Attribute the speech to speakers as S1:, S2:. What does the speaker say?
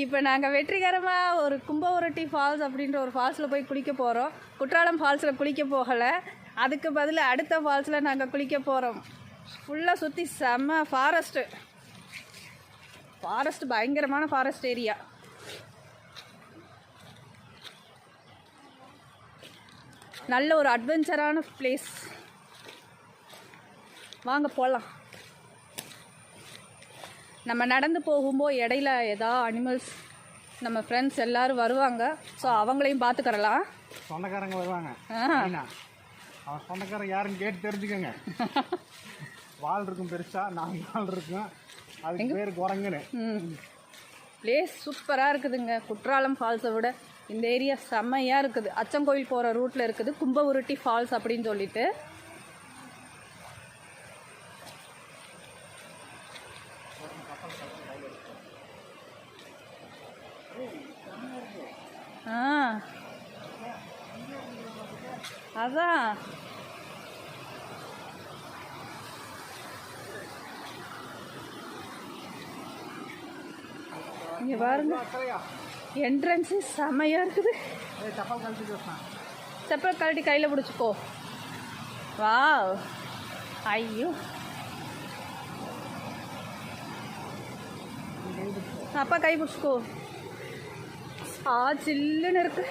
S1: இப்போ நாங்கள் வெற்றிகரமாக ஒரு கும்பவுரட்டி ஃபால்ஸ் அப்படின்ற ஒரு ஃபால்ஸில் போய் குளிக்க போகிறோம். குற்றாலம் ஃபால்ஸில் குளிக்க போகலை, அதுக்கு பதில் அடுத்த ஃபால்ஸில் நாங்கள் குளிக்க போகிறோம். ஃபுல்லாக சுற்றி செம்ம ஃபாரஸ்ட்டு பயங்கரமான ஃபாரஸ்ட் ஏரியா. நல்ல ஒரு அட்வென்ச்சரான பிளேஸ். வாங்க போகலாம். நம்ம நடந்து போகும்போது இடையில ஏதாவது அனிமல்ஸ் நம்ம ஃப்ரெண்ட்ஸ் எல்லோரும் வருவாங்க. ஸோ அவங்களையும் பார்த்துக்கறலாம்.
S2: சொந்தக்காரங்க வருவாங்க. அவன் சொந்தக்காரங்க யாருன்னு கேட்டு தெரிஞ்சுக்கோங்க. வால் இருக்கும், பெருசாக 4 வால் இருக்கும். அதுக்கு பேர் குரங்குன்னு.
S1: பிளேஸ் சூப்பராக இருக்குதுங்க. குற்றாலம் ஃபால்ஸை விட இந்த ஏரியா செம்மையாக இருக்குது. அச்சங்கோயில் போகிற ரூட்டில் இருக்குது கும்பவுருட்டி ஃபால்ஸ் அப்படின்னு சொல்லிட்டு. அதான் இங்கே பாருங்க, என்ட்ரன்ஸு செம்மையாக இருக்குது. செப்பல் கழட்டி கையில் பிடிச்சிக்கோ. வாவ், ஐயோ அப்பா கை பிடிச்சிக்கோ. சில்லுன்னு இருக்கு.